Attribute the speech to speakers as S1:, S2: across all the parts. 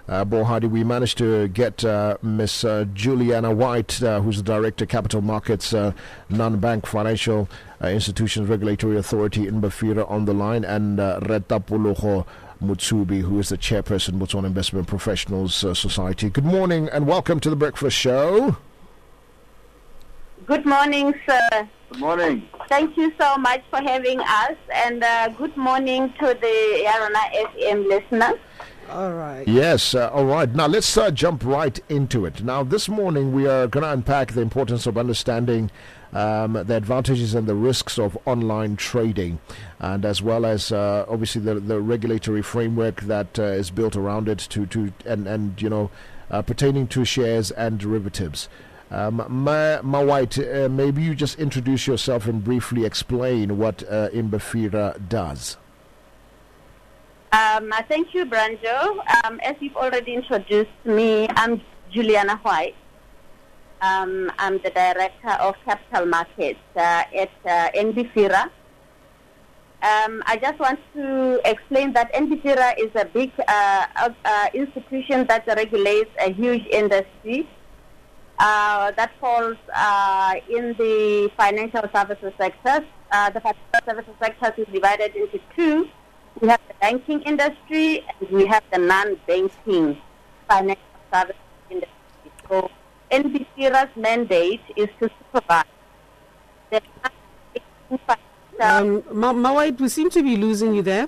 S1: Bohadi, we managed to get Miss Juliana White, who's the Director, Capital Markets, Non-Bank Financial Institutions Regulatory Authority in NBFIRA on the line, and Retapologo Mutsubi, who is the Chairperson, Botswana Investment Professionals Society. Good morning and welcome to the Breakfast Show.
S2: Good morning, sir.
S3: Good morning.
S2: Thank you so much for having us, and good morning to the YaronaFM listeners.
S4: All right.
S1: Yes, all right. Now let's jump right into it. Now this morning we are going to unpack the importance of understanding the advantages and the risks of online trading, and as well as obviously the regulatory framework that is built around it and pertaining to shares and derivatives. Ma White, maybe you just introduce yourself and briefly explain what NBFIRA does.
S2: Thank you, Branjo. As you've already introduced me, I'm Juliana White. I'm the Director of Capital Markets at NBFIRA. I just want to explain that NBFIRA is a big institution that regulates a huge industry that falls in the financial services sector. The financial services sector is divided into two. We have the banking industry and we have the non-banking financial services industry. So NBFIRA's mandate is to supervise the
S4: Mawait, we seem to be losing you there.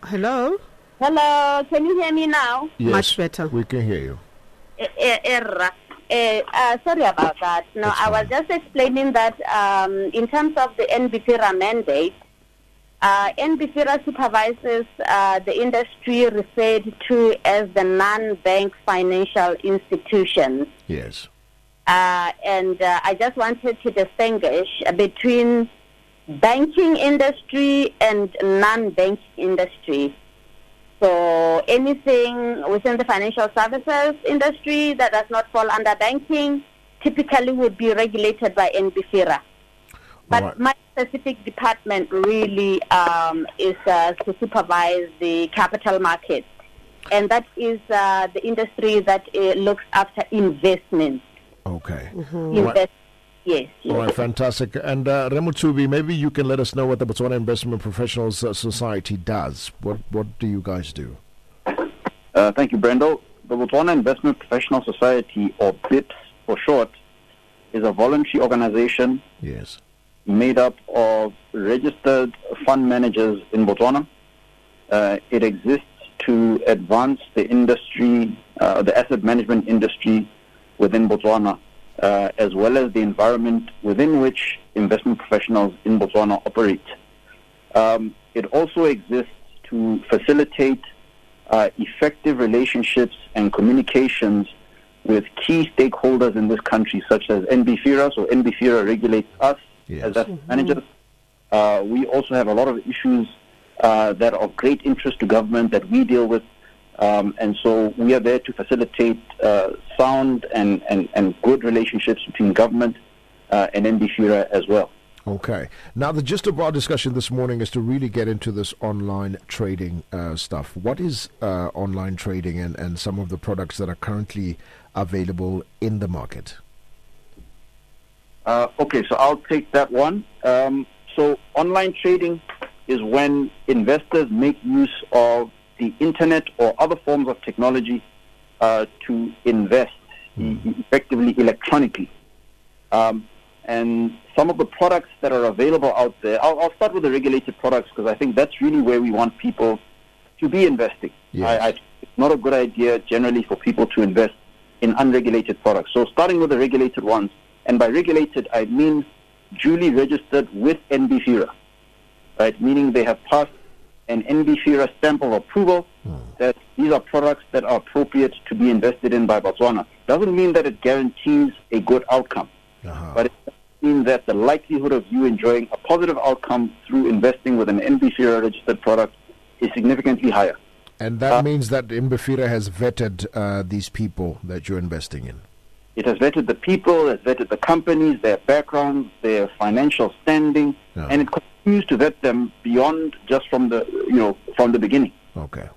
S4: Hello?
S2: Hello, can you hear me now?
S1: Yes,
S4: much better.
S1: We can hear you.
S2: Sorry about that. No, I was just explaining that in terms of the NBFIRA mandate, NBFIRA supervises the industry referred to as the non-bank financial institutions.
S1: Yes.
S2: And I just wanted to distinguish between banking industry and non-banking industry. So anything within the financial services industry that does not fall under banking typically would be regulated by NBFIRA. But my specific department really is to supervise the capital markets. And that is the industry that looks after investments.
S1: Okay.
S2: Yes.
S1: All right, fantastic. And Remutsubi, maybe you can let us know what the Botswana Investment Professionals Society does. What do you guys do?
S3: Thank you, Brendo. The Botswana Investment Professional Society, or BIPS for short, is a voluntary organization.
S1: Yes.
S3: Made up of registered fund managers in Botswana. It exists to advance the industry, the asset management industry within Botswana, as well as the environment within which investment professionals in Botswana operate. It also exists to facilitate effective relationships and communications with key stakeholders in this country, such as NBFIRA. So NBFIRA regulates us as asset managers. We also have a lot of issues that are of great interest to government that we deal with. And so we are there to facilitate sound and good relationships between government and NBFIRA as well.
S1: Okay. Now, the gist of our discussion this morning is to really get into this online trading stuff. What is online trading and some of the products that are currently available in the market?
S3: Okay, so I'll take that one. So online trading is when investors make use of the internet or other forms of technology to invest effectively electronically. And some of the products that are available out there, I'll start with the regulated products because I think that's really where we want people to be investing.
S1: Yes.
S3: It's not a good idea generally for people to invest in unregulated products. So starting with the regulated ones, and by regulated I mean duly registered with NBFIRA, right? Meaning they have passed an NBFIRA stamp of approval that these are products that are appropriate to be invested in by Botswana. Doesn't mean that it guarantees a good outcome, but it means that the likelihood of you enjoying a positive outcome through investing with an NBFIRA registered product is significantly higher.
S1: And that means that NBFIRA has vetted these people that you're investing in.
S3: It has vetted the people, has vetted the companies, their backgrounds, their financial standing, and it continues to vet them beyond just from the beginning.
S1: Okay.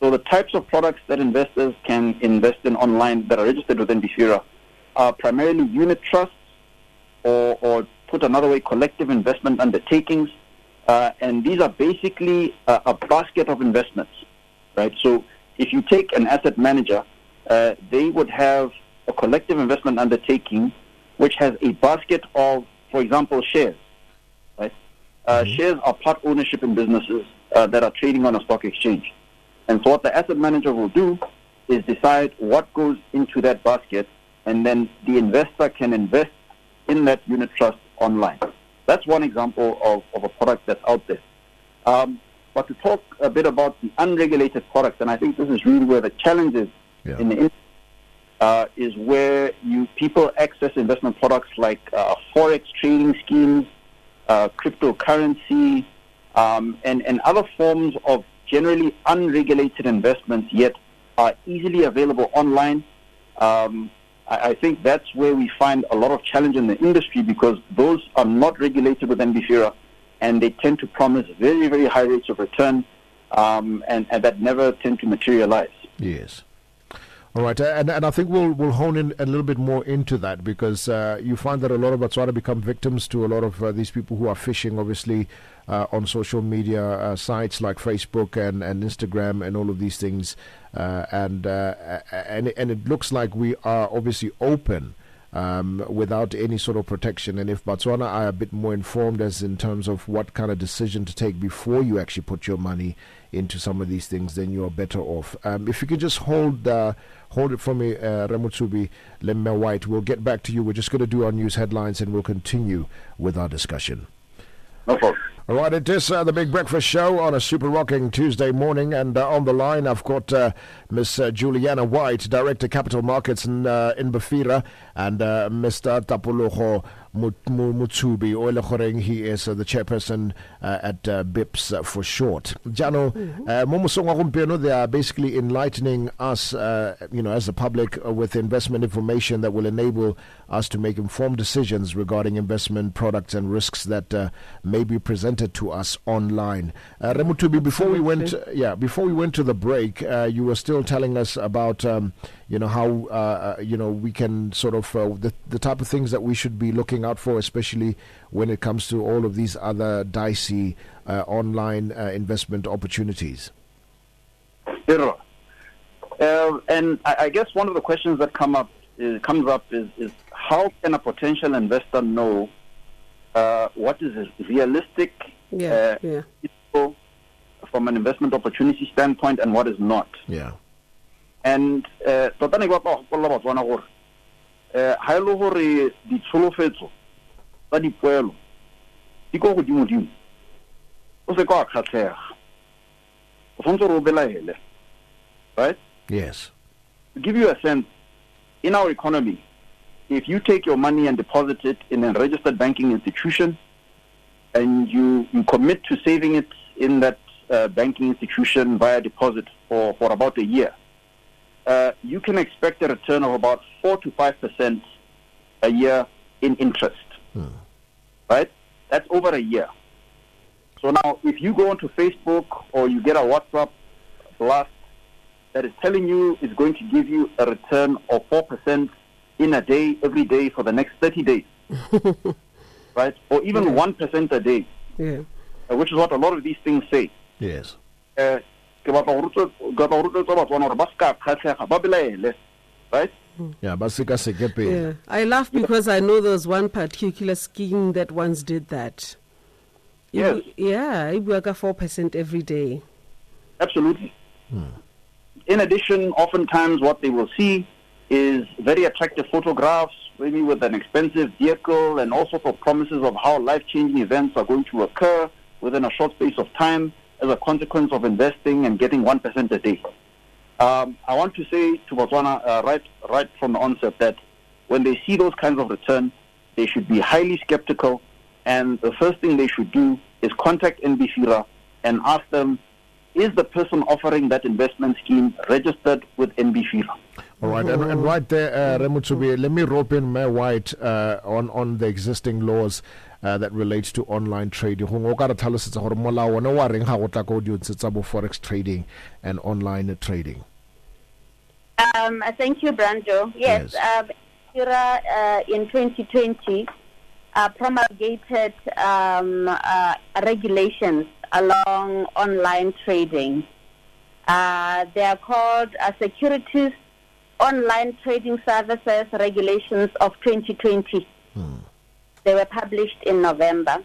S3: So the types of products that investors can invest in online that are registered with NBFIRA are primarily unit trusts or put another way, collective investment undertakings. And these are basically a basket of investments, right? So if you take an asset manager, they would have a collective investment undertaking which has a basket of, for example, shares, right? Shares are part ownership in businesses that are trading on a stock exchange. And so what the asset manager will do is decide what goes into that basket, and then the investor can invest in that unit trust online. That's one example of a product that's out there. But to talk a bit about the unregulated products, and I think this is really where the challenge is in the industry, is where people access investment products like forex trading schemes, cryptocurrency, and other forms of generally unregulated investments, yet are easily available online. I think that's where we find a lot of challenge in the industry, because those are not regulated with NBFIRA, and they tend to promise very, very high rates of return, and that never tend to materialize.
S1: Yes. All right, and I think we'll hone in a little bit more into that, because you find that a lot of Botswana become victims to a lot of these people who are phishing, obviously, on social media sites like Facebook and Instagram and all of these things, and it looks like we are obviously open without any sort of protection. And if Botswana are a bit more informed as in terms of what kind of decision to take before you actually put your money into some of these things, then you are better off. If you could just hold it for me, Ramutsubi Lemme White. We'll get back to you. We're just going to do our news headlines and we'll continue with our discussion.
S3: No problem.
S1: All right, it is the Big Breakfast Show on a super rocking Tuesday morning, and on the line I've got Miss Juliana White, Director Capital Markets in NBFIRA, and Mr. Tapologo Mutsubi Oilehoreng. He is the chairperson at BIPS for short. Jano, they are basically enlightening us, as the public, with investment information that will enable us to make informed decisions regarding investment products and risks that may be presented to us online. Remutubi, before we went to the break, you were still telling us about how we can sort of the type of things that we should be looking out for, especially when it comes to all of these other dicey online investment opportunities.
S3: And I guess one of the questions that comes up is how can a potential investor know what is realistic from an investment opportunity standpoint and what is not?
S1: Yeah.
S3: And totane go ba go la Botswana gore ha ile gore di tsholofetso tsa dipoelo di go godimo o se ka khatlega o fontse ro belaele, right?
S1: Yes.
S3: To give you a sense, in our economy, if you take your money and deposit it in a registered banking institution and you commit to saving it in that banking institution via deposit for about a year, you can expect a return of about 4 to 5% a year in interest. Right? That's over a year. So now, if you go onto Facebook or you get a WhatsApp blast that is telling you it's going to give you a return of 4% in a day, every day for the next 30 days, right? Or even 1% a day, which is what a lot of these things say.
S1: Yes.
S3: Right?
S4: Yeah. I laugh because I know there's one particular scheme that once did that.
S3: Yes.
S4: It work 4% every day.
S3: Absolutely. In addition, oftentimes what they will see is very attractive photographs, maybe with an expensive vehicle and all sorts of promises of how life-changing events are going to occur within a short space of time as a consequence of investing and getting 1% a day. I want to say to Botswana right from the onset that when they see those kinds of return, they should be highly skeptical, and the first thing they should do is contact NBFIRA and ask them, is the person offering that investment scheme registered with NBFIRA?
S1: All right, and right there, Remutsubi, let me rope in Mayor White on the existing laws. that relates to online trading. Go ka re tlhalosetsa gore molao ona wa reng ga go tla go dio tsa bo forex trading and online trading.
S2: Thank you, Branjo. Yes, NBFIRA in 2020 promulgated regulations along online trading. They are called Securities Online Trading Services Regulations of 2020. They were published in November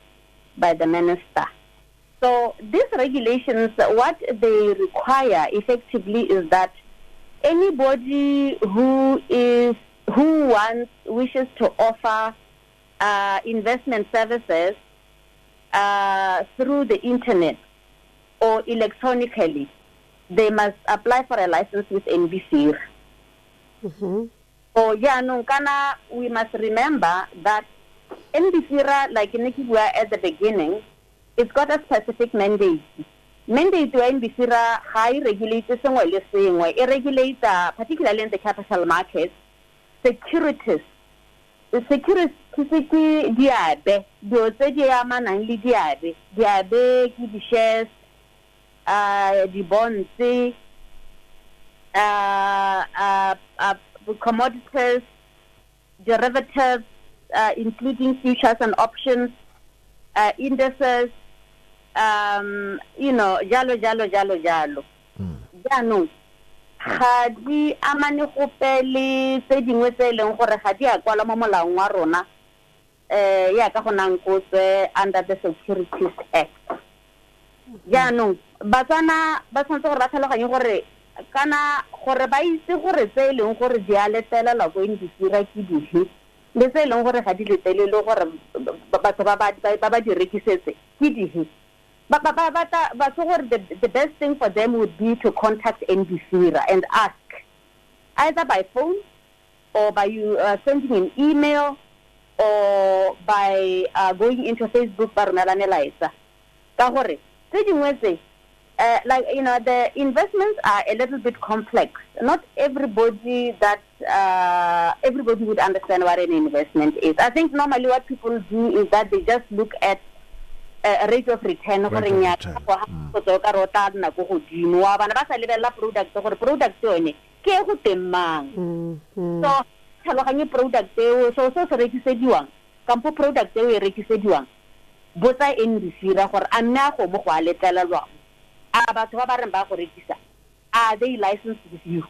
S2: by the minister. So these regulations, what they require effectively is that anybody who wishes to offer investment services through the internet or electronically, they must apply for a license with NBFIRA. So we must remember that NBFIRA, like Nikiwa at the beginning, it's got a specific mandate. Mandate to NBFIRA high regulates it regulates particularly in the capital markets, securities. The securities diabe, the shares, the bonds, commodities, derivatives, including futures and options, indices, jalo. Ga di amane gope le tse dingwe tse leng gore ga di a kwala mo molaong wa rona ya ka go nang kotse under the Securities Act. Jaanong batsana ba tshwanetse gore ba tlhaloganye gore kana gore ba itse gore tse leng gore di a letelela go NBFIRA ke dife le tse leng gore ga di letelele gore batho ba di rekisetse ke dife. The best thing for them would be to contact NBFIRA and ask, either by phone or by you sending an email or by going into Facebook. The investments are a little bit complex. Not everybody everybody would understand what an investment is. I think normally what people do is that they just look at a rate of return product ke go temang so tlhaloganye product so se rekisediwang kampo product e rekisediwang botsa NBFIRA gore a nna go mo go a letlelelwa a batho ba reng ba go rekisa are they licensed with you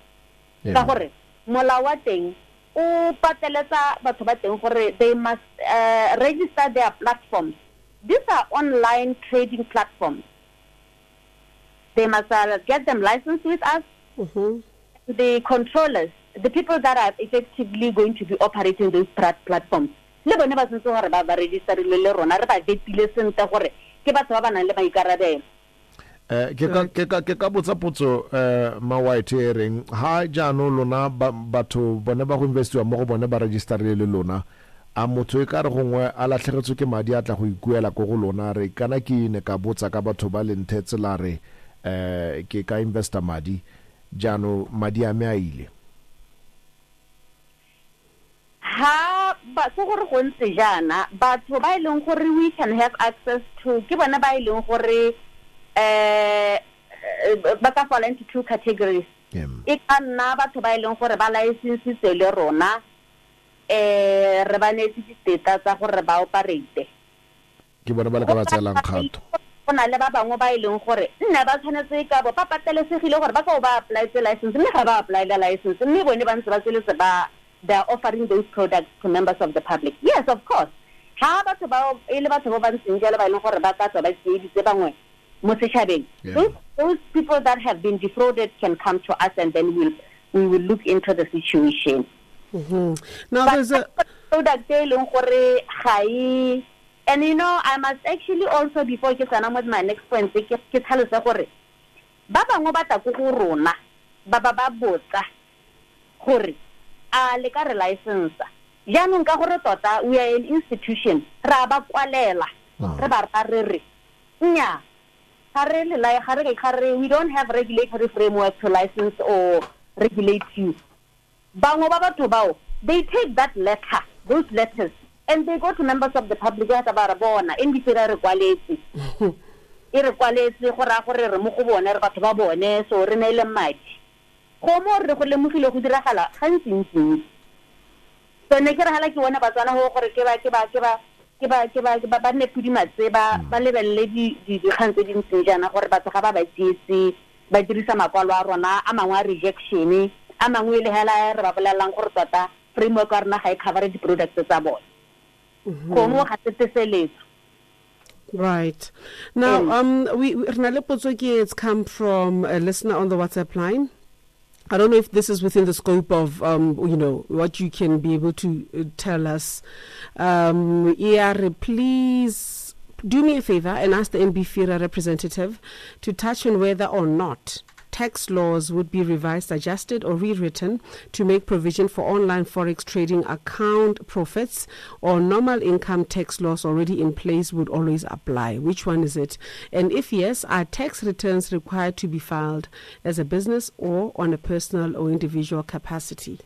S2: ka gore molao wa teng o pateletsa batho ba teng gore they must register their platforms. These are online trading platforms. They must get them licensed with us. The controllers, the people that are effectively going to be operating those platforms. Le bone ba sentse gore ba register le rona re ba vetile sente gore ke batho ba bana le maikarabelo.
S1: Ke ka botsa potso ma white hearing ha jano lona batho bone ba go investiwa mo go bone ba register le lona a motho e ka re gongwe a latlhegetswe ke madi a tla go ikuela go lona re kana ke ne ka botsa ka batho ba lentetse la re ke ka investor madi jano madi a me a ile
S2: ha ba so gore go ntse jana batho ba ileng gore we can have access to ke bona ba ileng gore ba ka fall into two categories. E ka nna batho ba ileng gore ba license le rona re ba netse diteta tsa gore ba operate
S1: ke bona ba le ka ba tselang kgato
S2: ona le ba bangwe ba ileng gore nna ba tshwanetse ka bo patelesegile gore ba ka ba apply the license mme ga ba apply the license mme bone ba ntse ba tsele ba they are offering those products to members of the public. Yes, of course. Ha batho ba ile batho ba ntseng jalo ba ileng gore ba ka tswa ba tse bangwe mo setšhabeng. Those people that have been defrauded can come to us and then we will look into the situation.
S4: Now there's a
S2: product and I must actually also before ke tsana with my next point ke tlhalosa gore ba bangwe ba ta go rona ba botsa gore a le ka re license jaanong ka gore tota we are an institution ra ba kwalela re ba re nya we don't have regulatory framework to license or regulate you. They take that letter, those letters, and they go to members of the public ba ba bona NBFIRA re kwaletse e re kwaletse go ra gore re mo go bone re batho ba bone so re ne le madi go mo re go lemogile go diragala gantsi so ne ke re hala ke bona batswana go gore ke ba ne pudimatse ba lebelle di gantse di ntse jana gore batho ga ba tsietse ba dirisa makwalo a rona a mangwe a rejection a mangwe le hela re ba bolelang gore tota framework a rona ga e cover di products tsa bona go mo ga tseteseletso.
S4: Right. Now, it's come from a listener on the WhatsApp line. I don't know if this is within the scope of, what you can be able to tell us. Please do me a favor and ask the NBFIRA representative to touch on whether or not tax laws would be revised, adjusted, or rewritten to make provision for online forex trading account profits, or normal income tax laws already in place would always apply. Which one is it? And if yes, are tax returns required to be filed as a business or on a personal or individual capacity?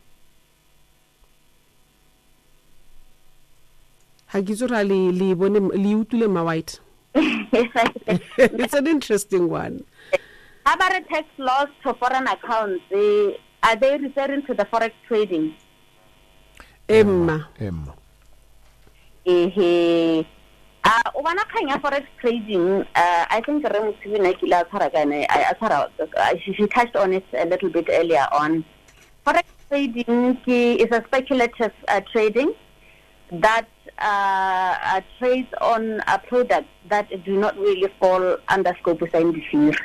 S4: It's an interesting one.
S2: How about tax laws for foreign accounts? Are they referring to the forex trading?
S4: Emma.
S2: Forex trading, I think she touched on it a little bit earlier on. Forex trading is a speculative trading that trades on products that do not really fall under scope of NBFIRA.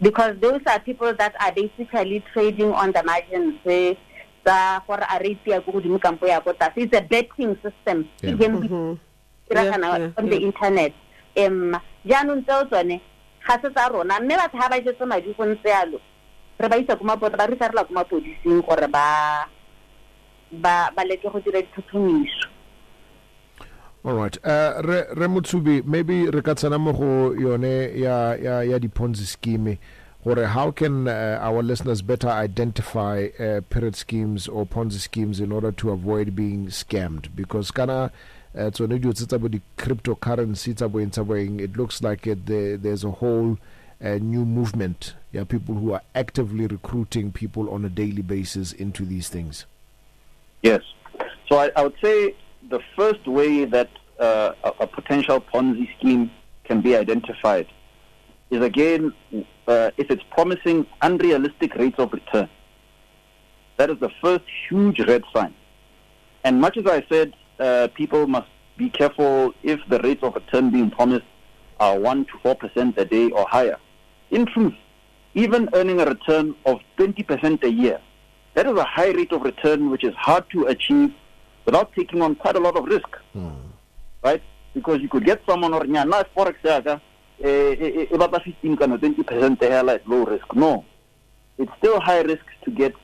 S2: Because those are people that are basically trading on the margins. It's a betting system. On the internet.
S1: All right. Remutsubi, maybe rekatsana mo go yone ya di Ponzi scheme. How can our listeners better identify pyramid schemes or Ponzi schemes in order to avoid being scammed? Because kana it's only the cryptocurrency, it looks like there's a whole new movement. People who are actively recruiting people on a daily basis into these things.
S3: Yes. So I would say the first way that a potential Ponzi scheme can be identified is, again, if it's promising unrealistic rates of return. That is the first huge red sign. And much as I said, people must be careful if the rates of return being promised are 1 to 4% a day or higher. In truth, even earning a return of 20% a year, that is a high rate of return which is hard to achieve without taking on quite a lot of risk, right? Because you could get someone or nice forex about 15 20% at low risk. No, it's still high risk to get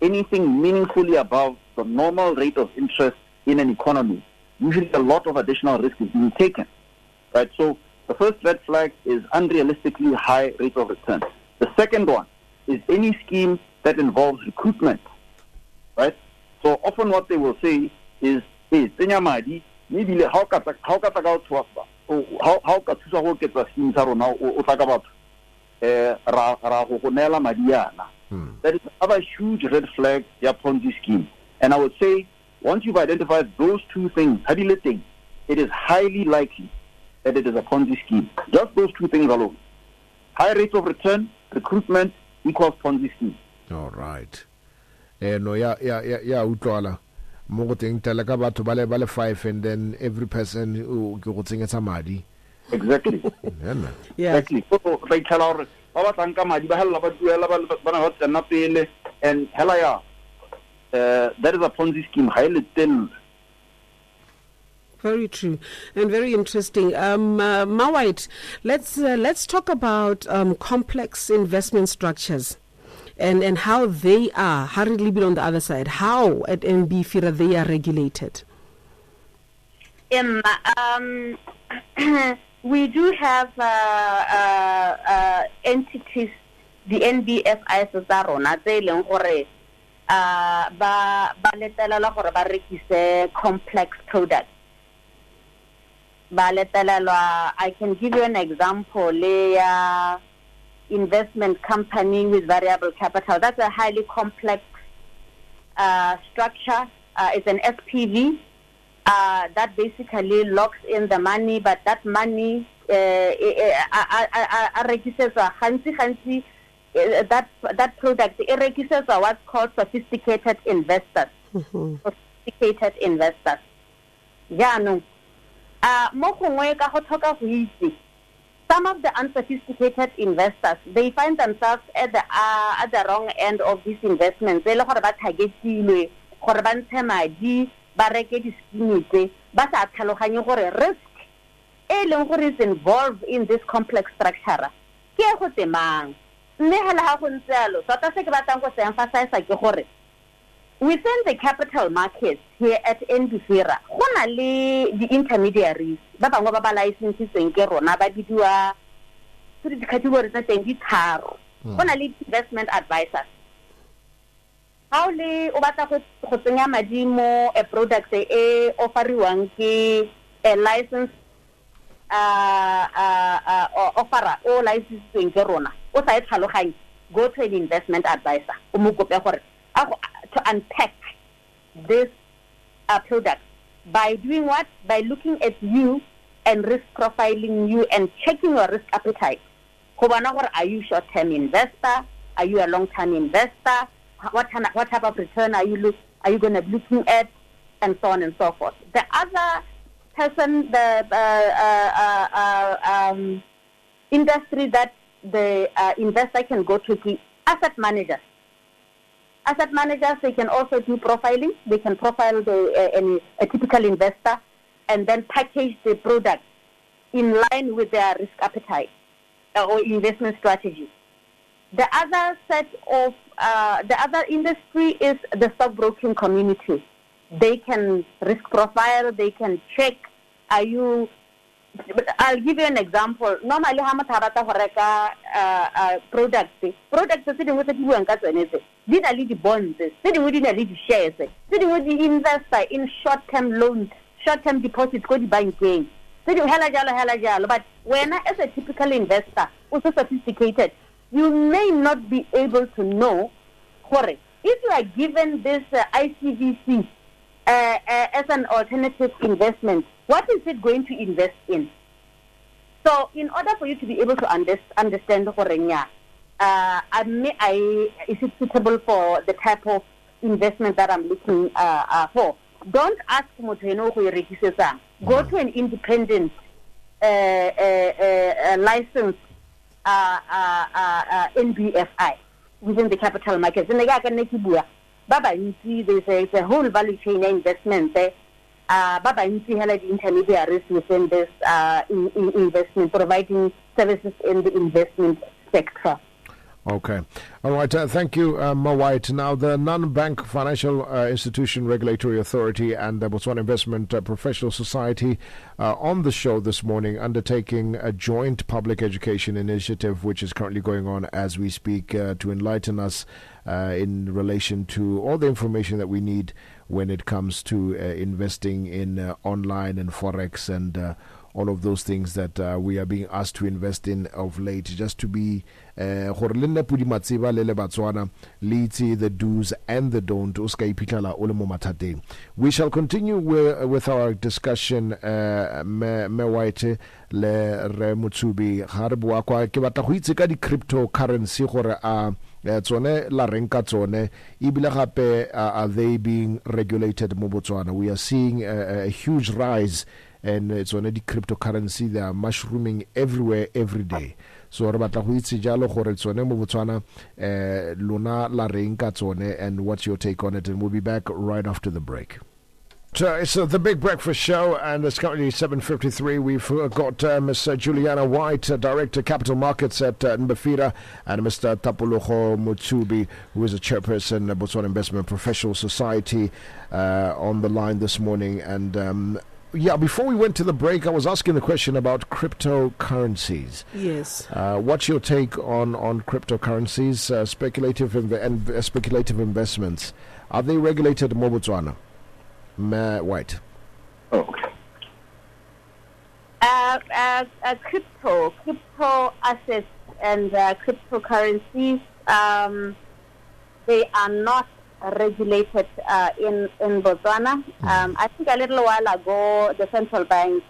S3: anything meaningfully above the normal rate of interest in an economy. Usually, a lot of additional risk is being taken, right? So the first red flag is unrealistically high rate of return. The second one is any scheme that involves recruitment, right? So often what they will say is, hey, Tenyamadi, maybe how ka taka to us, how ka tsusa go ketsa schemes a rona o taka batho ra go nela madiana. That is another huge red flag, ya Ponzi scheme. And I would say, once you've identified those two things, it is highly likely that it is a Ponzi scheme. Just those two things alone. High rates of return, recruitment equals Ponzi scheme.
S1: All right. No, utwala. Mo teng tela ka batho ba le 5 and then every person who go tsengetsa madi.
S3: Exactly.
S4: Yeah.
S3: Exactly. So they tell our ba tsanka madi ba hela ba duela ba na tsena pele and hela ya that is a Ponzi scheme highly thin.
S4: Very true and very interesting. Mawait, let's talk about complex investment structures and how they are hurriedly been on the other side. How at NBFIRA they are regulated?
S2: We do have entities, the NBFIRA tsa rona tse leng gore ba letela gore ba rekise complex products. I can give you an example. Investment company with variable capital. That's a highly complex structure. It's an SPV that basically locks in the money, but that money registers that product. It registers what's called sophisticated investors. Sophisticated investors. Yeah, no. Some of the unsophisticated investors, they find themselves at the wrong end of these investments. They look at risk is involved in this complex structure. Within the capital markets here at NBFIRA, the intermediaries, licenses in Gerona, the categories that they investment advisors. How they a product offering a license offerer or license in Gerona. Go to an investment advisor. To unpack this product by doing what? By looking at you and risk profiling you and checking your risk appetite. Are you short-term investor? Are you a long-term investor? What type of return are you going to be looking at? And so on and so forth. The other person, the industry that the investor can go to is asset managers. Asset managers, they can also do profiling. They can profile a typical investor and then package the product in line with their risk appetite or investment strategy. The other the other industry is the stockbroking community. They can risk profile. They can check. I'll give you an example. Normally, how much products sitting with the did I lead the bonds, sitting with the shares, sitting with the investor in short-term loans, short-term deposits, go to banking. Sitting hella. But when as a typical investor, also sophisticated, you may not be able to know, correct. If you are given this ICVC as an alternative investment, what is it going to invest in? So, in order for you to be able to understand Horenya, is it suitable for the type of investment that I'm looking for? Don't ask Moteno who registers. Go to an independent licensed NBFI within the capital markets. And there's a whole value chain investment there. The intermediaries within this investment, providing services in the investment sector.
S1: Okay. All right. Thank you, Mawait. Now, the Non-Bank Financial Institution Regulatory Authority and the Botswana Investment Professional Society on the show this morning, undertaking a joint public education initiative, which is currently going on as we speak, to enlighten us in relation to all the information that we need when it comes to investing in online and forex and all of those things that we are being asked to invest in of late, just to be the do's and the don't. We shall continue with our discussion. Mewaite le re mutsubi haribua kwa ke batla go itse ka di cryptocurrency gore tsone la renka tsone ibile gape are they being regulated mo Botswana? We are seeing a huge rise, and it's already cryptocurrency. They are mushrooming everywhere every day. So re batla go itse jalo gore tsone mo Botswana lona la renka tsone, and what's your take on it? And we'll be back right after the break. It's the Big Breakfast Show, and it's currently 7:53. We've got Ms. Juliana White, Director Capital Markets at NBFIRA, and Mr. Tapologo Mutsubi, who is a chairperson of Botswana Investment Professional Society, on the line this morning. And before we went to the break, I was asking the question about cryptocurrencies.
S4: Yes.
S1: What's your take on cryptocurrencies, speculative investments? Are they regulated in Botswana? White.
S3: Okay.
S2: crypto assets and cryptocurrencies, they are not regulated in Botswana. I think a little while ago, the central bank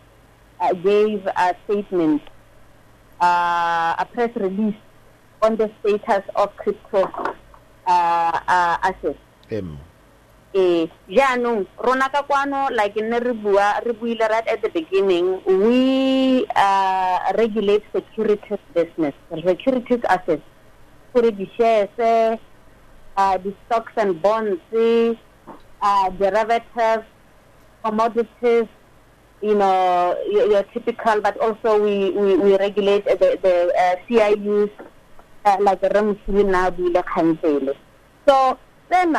S2: gave a statement, a press release on the status of crypto assets. Jaanong rona ka kwano, like in re buile right at the beginning, we regulate securities business, securities assets, for the shares, the stocks and bonds, derivatives, commodities, your typical, but also we regulate the CIUs, like the so then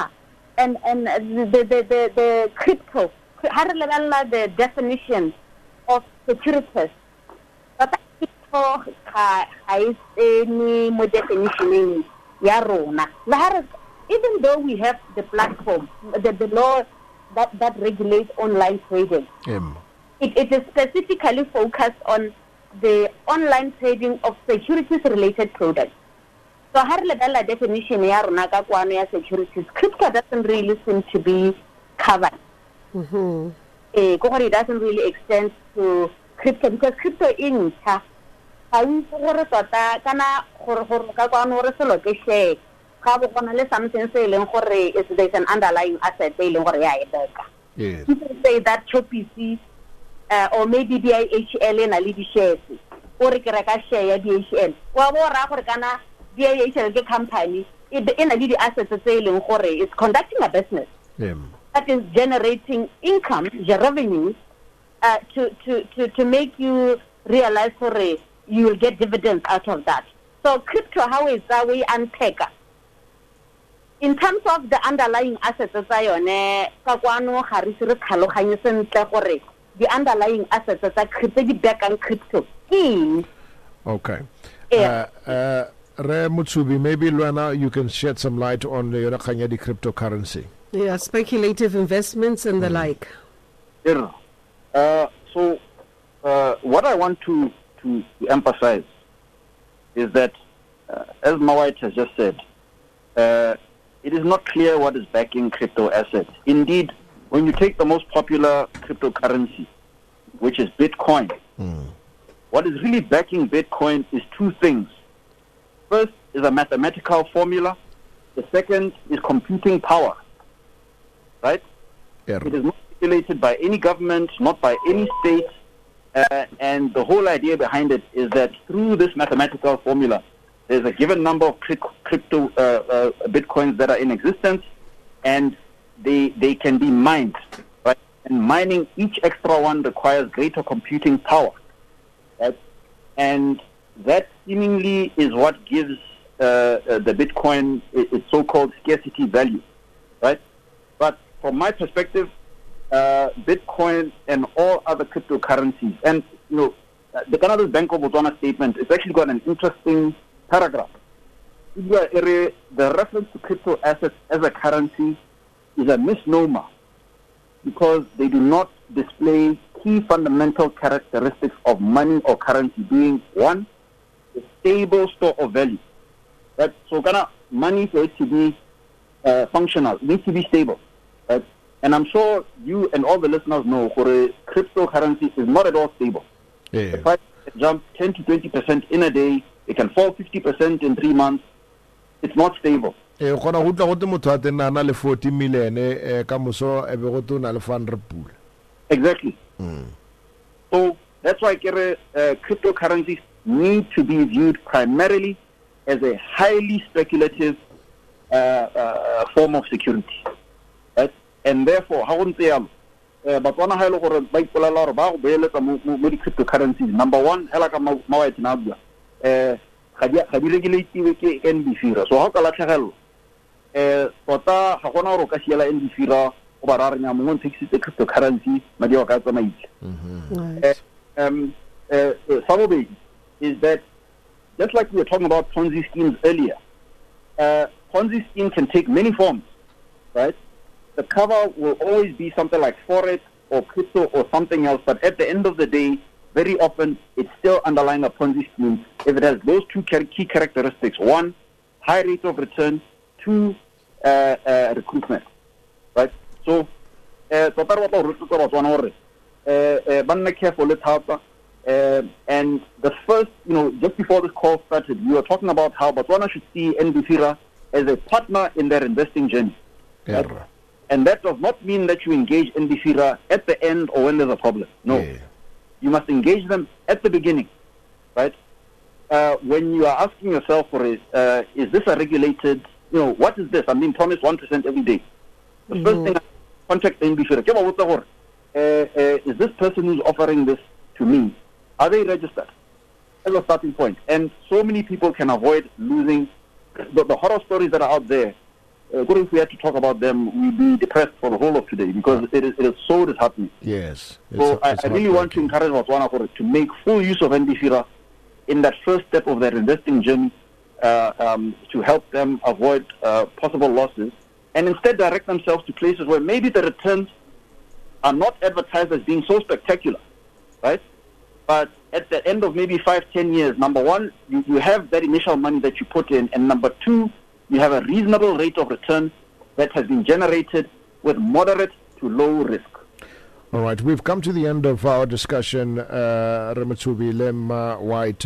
S2: and the crypto, the definition of securities, but crypto has any more definition Yarona. Even though we have the platform, the law that regulates online trading, it is specifically focused on the online trading of securities-related products. So, the definition of securities, crypto doesn't really seem to be covered. It doesn't really extend to crypto because crypto is something there's an underlying asset. People say that CHOPC or maybe BIHL and a shares or share BIHL. BIHL company in a leading asset is conducting a business that is generating income, revenue, to make you realize you will get dividends out of that. So crypto, how is that we unpack? In terms of the underlying assets, the underlying assets are crypto back and crypto.
S1: Okay. Re Mutsubi, maybe Luana, you can shed some light on the cryptocurrency.
S4: Yeah, speculative investments and the like.
S3: Yeah. So what I want to emphasize is that, as Mawait has just said, it is not clear what is backing crypto assets. Indeed, when you take the most popular cryptocurrency, which is Bitcoin, what is really backing Bitcoin is two things. First is a mathematical formula. The second is computing power. Right?
S1: Yeah.
S3: It is not regulated by any government, not by any state. And the whole idea behind it is that through this mathematical formula, there's a given number of crypto Bitcoins that are in existence, and they can be mined. Right? And mining each extra one requires greater computing power. Right? And that seemingly is what gives the Bitcoin its so-called scarcity value, right? But from my perspective, Bitcoin and all other cryptocurrencies, and the Canada's Bank of Botswana statement, it's actually got an interesting paragraph. The reference to crypto assets as a currency is a misnomer because they do not display key fundamental characteristics of money or currency, being one, a stable store of value. Right? So money for it to be functional, it needs to be stable. Right? And I'm sure you and all the listeners know cryptocurrency is not at all stable. The price can jump 10 to 20% in a day. It can fall 50% in 3 months. It's not stable. Exactly. So that's why cryptocurrencies need to be viewed primarily as a highly speculative form of security. Right? And therefore, how would they cryptocurrencies? Number one, NBFIRA. So how can NBFIRA cryptocurrency is that just like we were talking about Ponzi schemes earlier, Ponzi scheme can take many forms, right? The cover will always be something like Forex or crypto or something else, but at the end of the day, very often it's still underlying a Ponzi scheme if it has those two key characteristics. One, high rate of return. Two, recruitment. Right? So, and the first, just before this call started, we were talking about how Botswana should see NBFIRA as a partner in their investing journey.
S1: Yeah.
S3: Right? And that does not mean that you engage NBFIRA at the end or when there's a problem. No.
S1: Yeah.
S3: You must engage them at the beginning. Right? When you are asking yourself for is this a regulated, what is this? I'm being promised 1% every day. The first thing I contact the NBFIRA. Is this person who's offering this to me, are they registered? As a starting point. And so many people can avoid losing the horror stories that are out there. If we had to talk about them, we'd be depressed for the whole of today because it is so disheartening.
S1: Yes.
S3: So I really want to encourage Botswana to make full use of NBFIRA in that first step of their investing journey to help them avoid possible losses, and instead direct themselves to places where maybe the returns are not advertised as being so spectacular, right? But at the end of maybe 5-10 years, number one, you have that initial money that you put in, and number two, you have a reasonable rate of return that has been generated with moderate to low risk.
S1: All right, we've come to the end of our discussion. Ramatsubi Lema White.